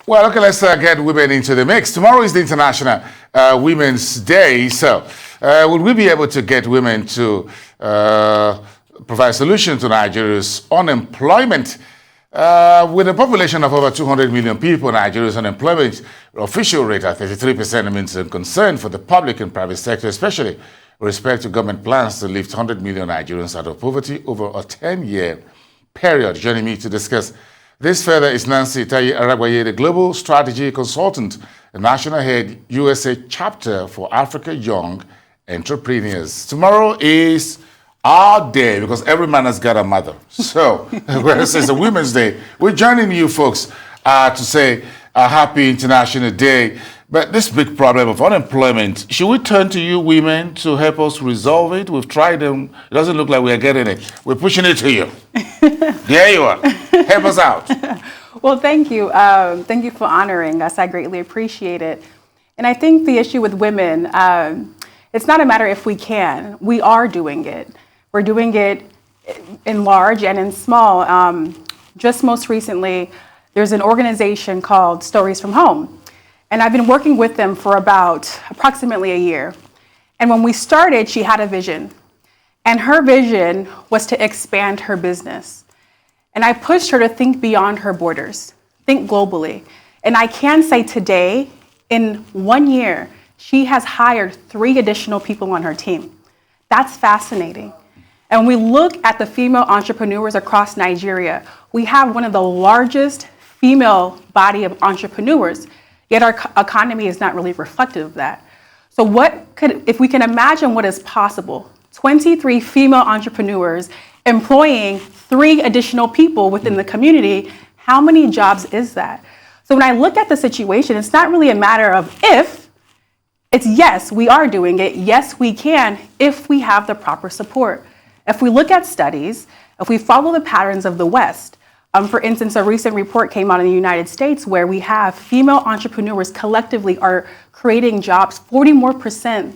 Well, okay, let's get women into the mix. Tomorrow is the International Women's Day. So, will we be able to get women to provide solutions to Nigeria's unemployment? With a population of over 200 million people, Nigeria's unemployment official rate at 33% remains a concern for the public and private sector, especially with respect to government plans to lift 100 million Nigerians out of poverty over a 10-year period. Joining me to discuss this further is Nancy Taiye Aragbaye, the Global Strategy Consultant and National Head, USA Chapter for Africa Young Entrepreneurs. Tomorrow is our day because every man has got a mother. So, whereas it's a Women's Day, we're joining you folks to say a happy International Day. But this big problem of unemployment, should we turn to you women to help us resolve it? We've tried them. It doesn't look like we're getting it. We're pushing it to you. There you are. Help us out. Well, thank you. Thank you for honoring us. I greatly appreciate it. And I think the issue with women, it's not a matter if we can. We are doing it. We're doing it in large and in small. Just most recently, there's an organization called Stories from Home. And I've been working with them for about approximately a year. And when we started, she had a vision. And her vision was to expand her business. And I pushed her to think beyond her borders, think globally. And I can say today, in 1 year, she has hired 3 additional people on her team. That's fascinating. And when we look at the female entrepreneurs across Nigeria, we have one of the largest female body of entrepreneurs, yet our economy is not really reflective of that. So if we can imagine what is possible, 23 female entrepreneurs employing 3 additional people within the community, how many jobs is that? So when I look at the situation, it's not really a matter of if, it's yes, we are doing it. Yes, we can if we have the proper support. If we look at studies, if we follow the patterns of the West, for instance, a recent report came out in the United States where we have female entrepreneurs collectively are creating jobs 40% more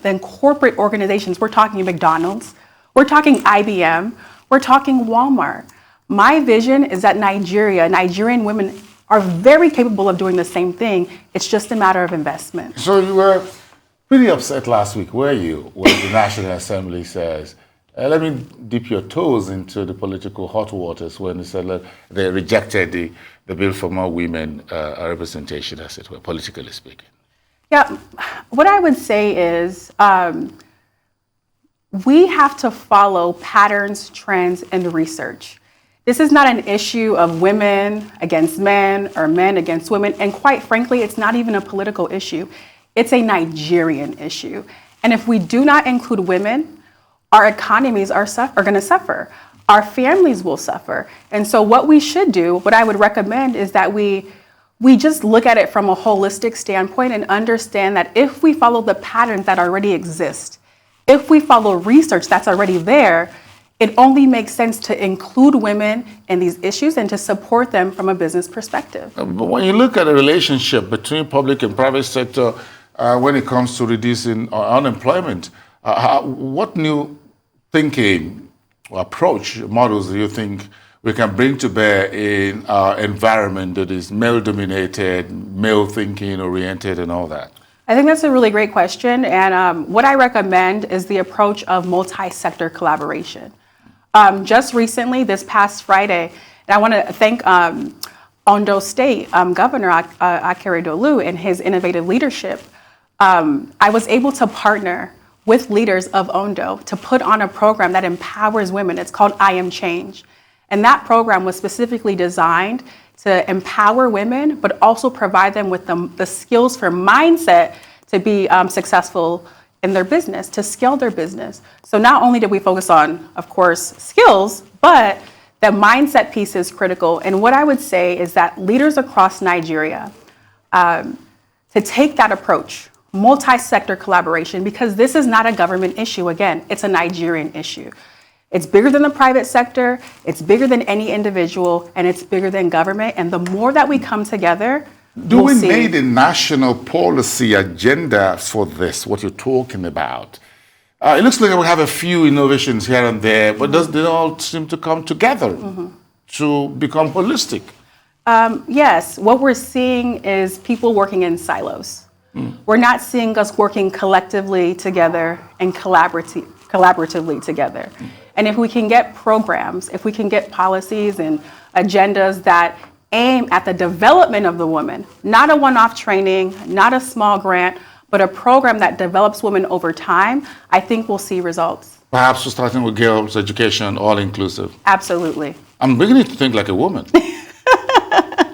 than corporate organizations. We're talking McDonald's, we're talking IBM, we're talking Walmart. My vision is that Nigerian women are very capable of doing the same thing. It's just a matter of investment. So you were pretty upset last week, were you, when the National Assembly says, let me dip your toes into the political hot waters when they said they rejected the bill for more women representation, as it were, politically speaking. Yeah, what I would say is we have to follow patterns, trends, and research. This is not an issue of women against men or men against women. And quite frankly, it's not even a political issue. It's a Nigerian issue. And if we do not include women, our economies are going to suffer. Our families will suffer. And so what we should do, what I would recommend is that we just look at it from a holistic standpoint and understand that if we follow the patterns that already exist, if we follow research that's already there, it only makes sense to include women in these issues and to support them from a business perspective. But when you look at the relationship between public and private sector when it comes to reducing unemployment, what new thinking or approach models do you think we can bring to bear in our environment that is male-dominated, male-thinking oriented and all that? I think that's a really great question. And what I recommend is the approach of multi-sector collaboration. Just recently, this past Friday, and I want to thank Ondo State Governor Akeredolu and his innovative leadership. I was able to partner with leaders of Ondo to put on a program that empowers women. It's called I Am Change. And that program was specifically designed to empower women, but also provide them with the skills for mindset to be successful in their business, to scale their business. So not only did we focus on, of course, skills, but the mindset piece is critical. And what I would say is that leaders across Nigeria, to take that approach, multi-sector collaboration, because this is not a government issue. Again, it's a Nigerian issue. It's bigger than the private sector, it's bigger than any individual, and it's bigger than government. And the more that we come together, do we need a national policy agenda for this, what you're talking about? It looks like we have a few innovations here and there, but they all seem to come together to become holistic. Yes, what we're seeing is people working in silos. We're not seeing us working collectively together and collaboratively together. And if we can get programs, if we can get policies and agendas that aim at the development of the woman, not a one-off training, not a small grant, but a program that develops women over time, I think we'll see results. Perhaps starting with girls' education, all inclusive. Absolutely. I'm beginning to think like a woman.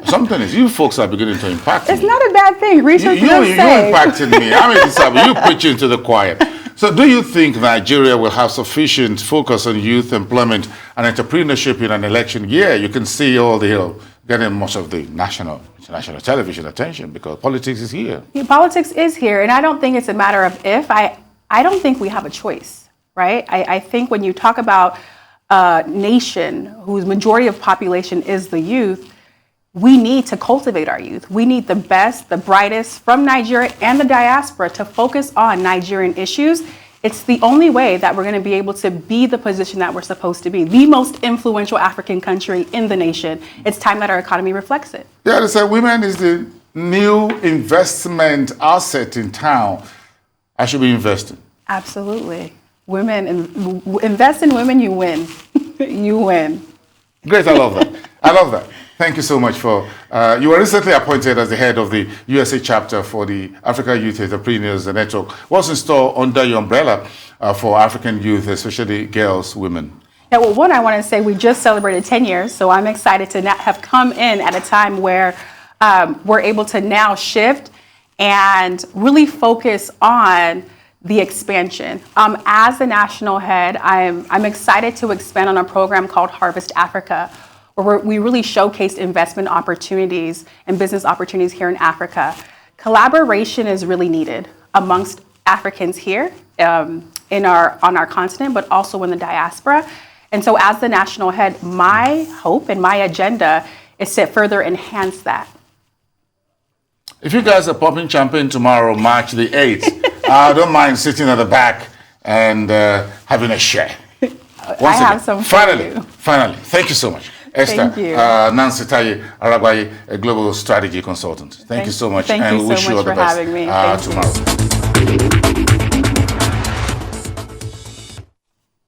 Something is, you folks are beginning to impact me. It's not a bad thing. Research does say. You impacted me. I'm a disciple. You preaching to the choir. So do you think Nigeria will have sufficient focus on youth employment and entrepreneurship in an election year? You can see all the Hill getting much of the national, international television attention because politics is here. Yeah, politics is here, and I don't think it's a matter of if. I don't think we have a choice, right? I think when you talk about a nation whose majority of population is the youth, we need to cultivate our youth. We need the best, the brightest from Nigeria and the diaspora to focus on Nigerian issues. It's the only way that we're going to be able to be the position that we're supposed to be, the most influential African country in the nation. It's time that our economy reflects it. Yeah, they say women is the new investment asset in town. I should be investing. Absolutely. Women, invest in women, you win. You win. Great, I love that. I love that. Thank you so much for, you were recently appointed as the head of the USA chapter for the Africa Youth Entrepreneurs Network. What's in store under your umbrella for African youth, especially girls, women? Yeah, well, one, I want to say we just celebrated 10 years, so I'm excited to have come in at a time where we're able to now shift and really focus on the expansion. As the national head, I'm excited to expand on a program called Harvest Africa, where we really showcased investment opportunities and business opportunities here in Africa. Collaboration is really needed amongst Africans here on our continent, but also in the diaspora. And so as the national head, my hope and my agenda is to further enhance that. If you guys are popping champagne tomorrow, March the 8th, I don't mind sitting at the back and having a share. I have some for you. Finally, thank you so much. Esther, Nancy Taiye Aragbaye, a global strategy consultant. Thank you so much, and we wish you all the best tomorrow.